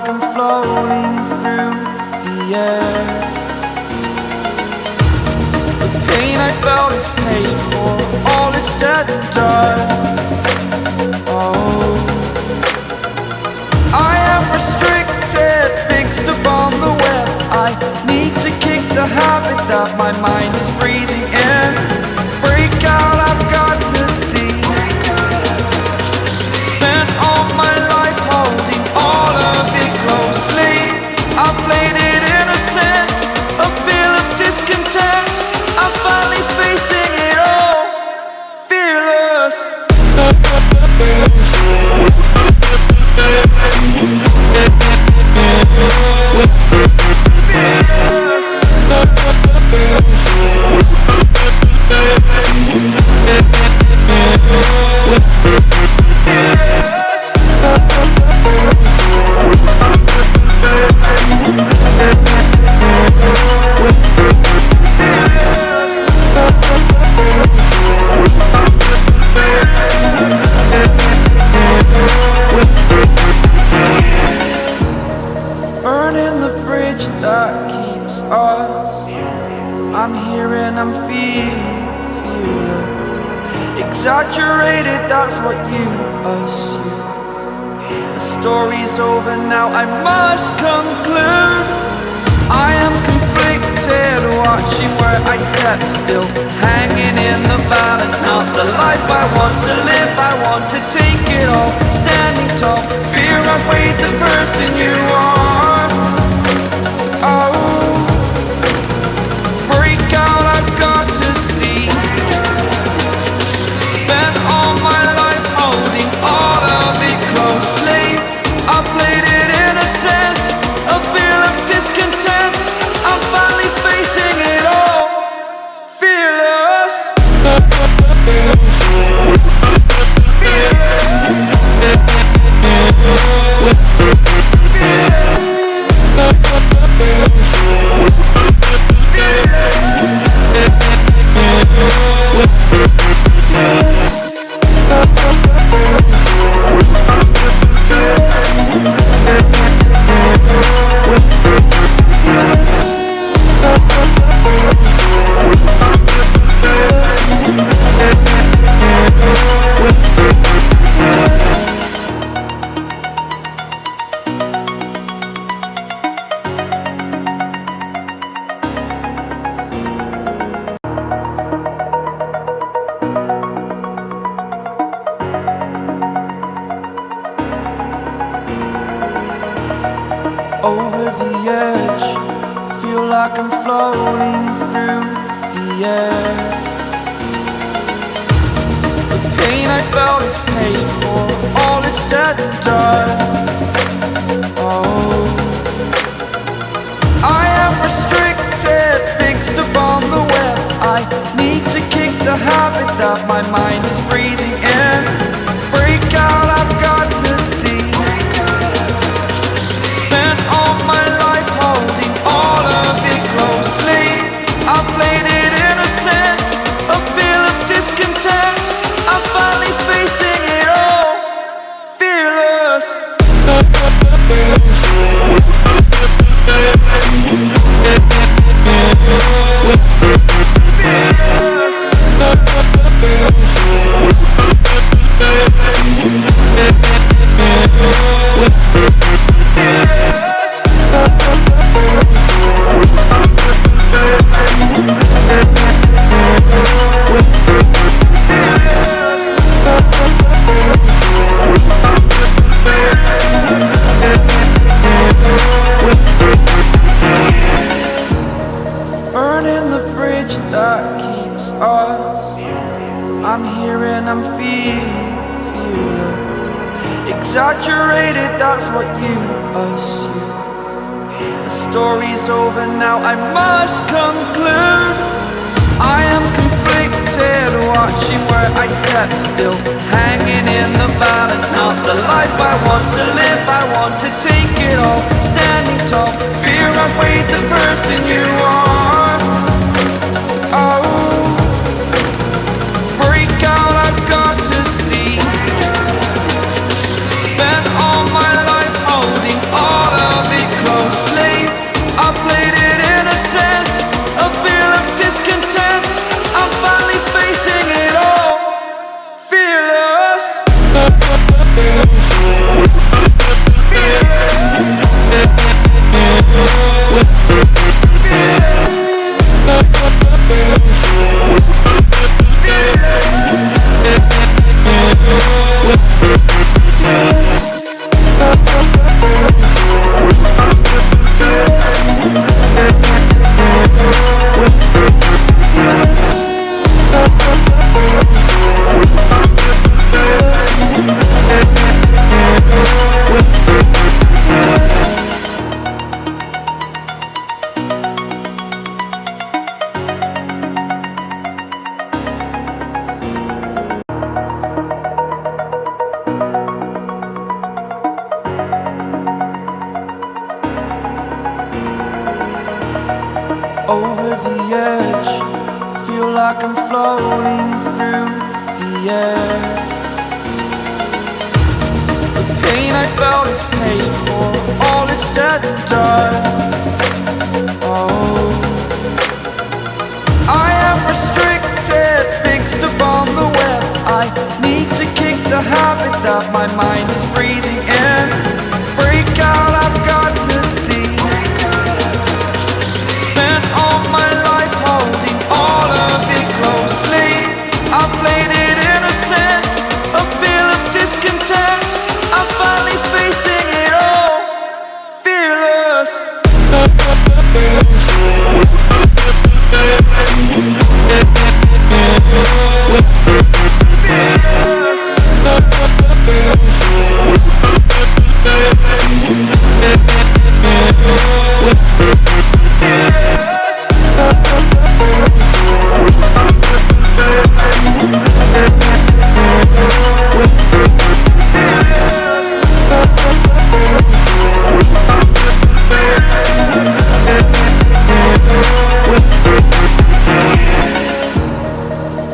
like I'm floating through the air. The pain I felt is paid for, all is said and done. Oh, I am restricted, fixed upon the web. I need to kick the habit that my mind is breathing in. Break out, I've got to see. Spent all my life holding all of it closely. I played it innocent, a feel of discontent. I'm finally facing it all, fearless. Burning the bridge that keeps us. I'm here and I'm feeling fearless. Exaggerated, that's what you assume. The story's over now, I must conclude. I am conflicted, watching where I step still, hanging in the balance. Not the life I want to live, I want to take it all. Standing tall, fear I weighed the person you are. Oh, break out, I've got to see. Spent all my life holding all of it closely. I played it innocent, a feel of discontent. I'm finally facing it all, fearless. Over the edge, feel like I'm floating through the air. The pain I felt is paid for, all is said and done. Oh, I am restricted, fixed upon the web. I need to kick the habit that my mind is breathing in. Break out, I've got to see. Spent all my life holding all of it closely. I played it innocent, a feel of discontent. I'm finally facing it all, fearless. Burning the bridge that keeps us. I'm here and I'm feeling fearless. Exaggerated, that's what you assume. The story's over now, I must conclude. I am conflicted, watching where I step still, hanging in the balance. Not the life I want to live, I want to take it all. Standing tall, fear I weighed the person you are. Oh, break out, I've got to see. Spent all my life holding all of edge, feel like I'm floating through the air. The pain I felt is paid for, all is said and done. Oh, I am restricted, fixed upon the web. I need to kick the habit that my mind is breathing in. Break out, I've got to see. Spent all my life holding all of it closely. I played it innocent, a feel of discontent. I'm finally facing it all, fearless.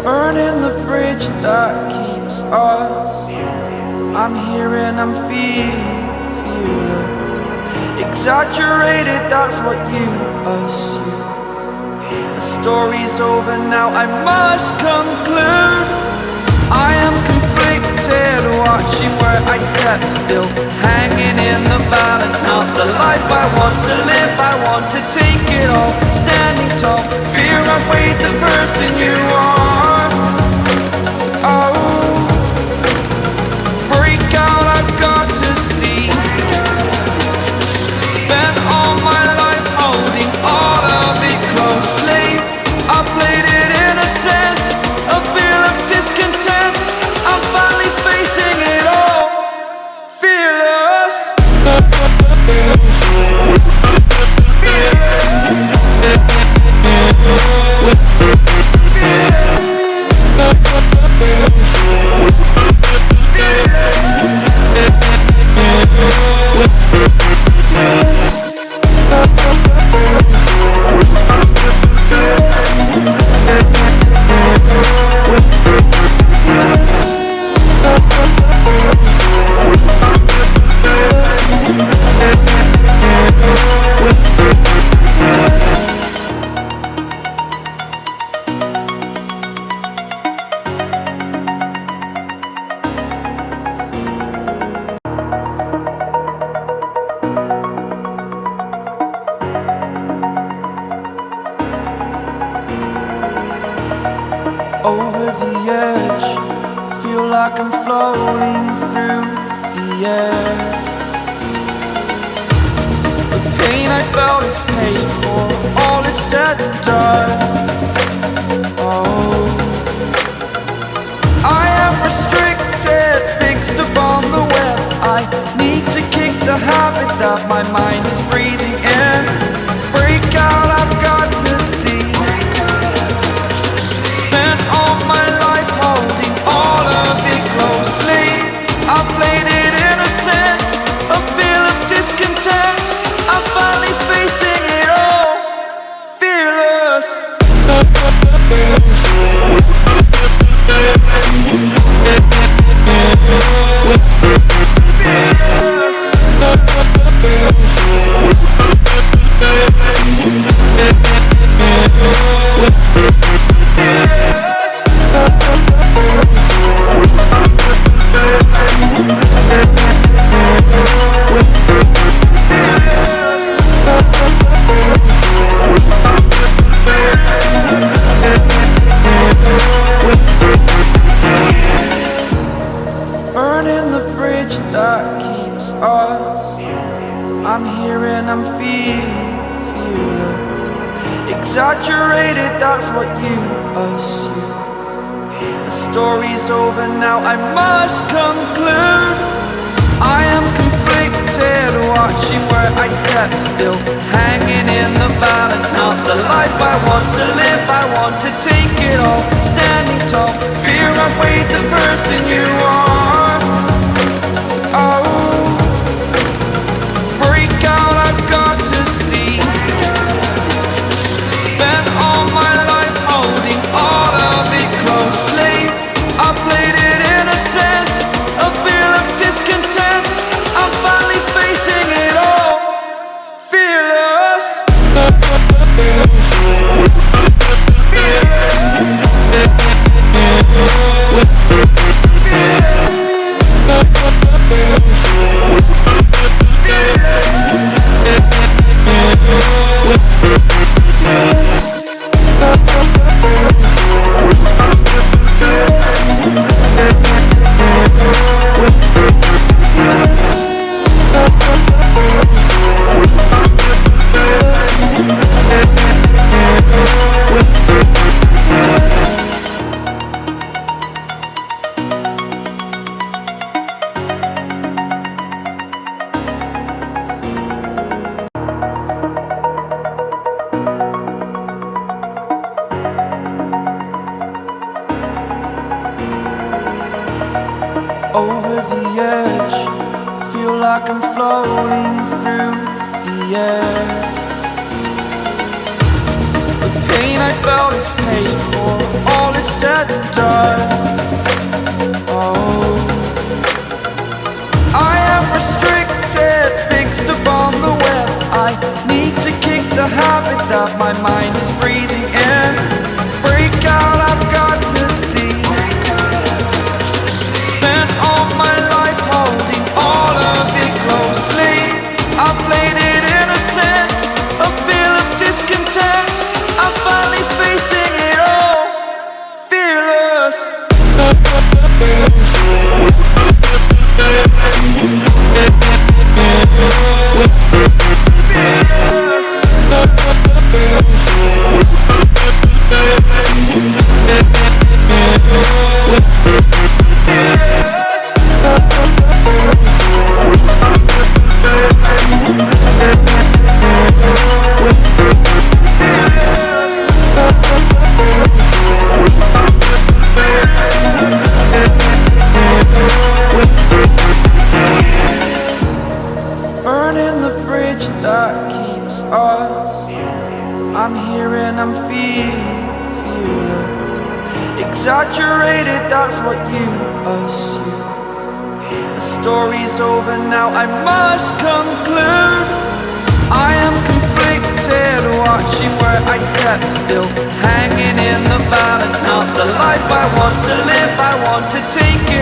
Burning the bridge that keeps us. I'm here and I'm feeling fearless. Exaggerated, that's what you assume. The story's over now, I must conclude. I am conflicted, watching where I step still, hanging in the balance. Not the life I want to live, I want to take it all. Standing tall, fear outweighed the person you are. Oh, break out, I've got to see. Spent all my life holding all of it closely. I played it innocent, a feel of discontent. I'm finally facing it all, fearless. Over the edge, feel like I'm floating through the air. The pain I felt is paid for, all is said and done. Oh, I am restricted, fixed upon the web. I need to kick the habit that my mind is breathing in. Break out, I've got to see. Spent all my life holding all of it closely. I played it innocent, a feel of discontent. I'm finally facing it all, fearless. Burning the bridge that keeps us. I'm here and I'm feeling fearless. Exaggerated, that's what you assume. The story's over now, I must conclude. I am conflicted, watching where I step still, hanging in the balance. Not the life I want to live, I want to take it all. Standing tall, fear outweighed the person you are. Oh, break out, I've got to see. Spent all my floating through the air. The pain I felt is paid for, all is said and done. Oh, I am restricted, fixed upon the web. I need to kick the habit that my mind is breathing in. Break out, I've got to see. Spent all my life holding all of it closely. I played it innocent, a feel of discontent. I'm finally facing it all, fearless. Burning the bridge that keeps us. I'm here and I'm feeling fearless. Exaggerated, that's what you assume. The story's over now, I must conclude. I am conflicted, watching where I step, still hanging in the balance. Not the life I want to live, I want to take it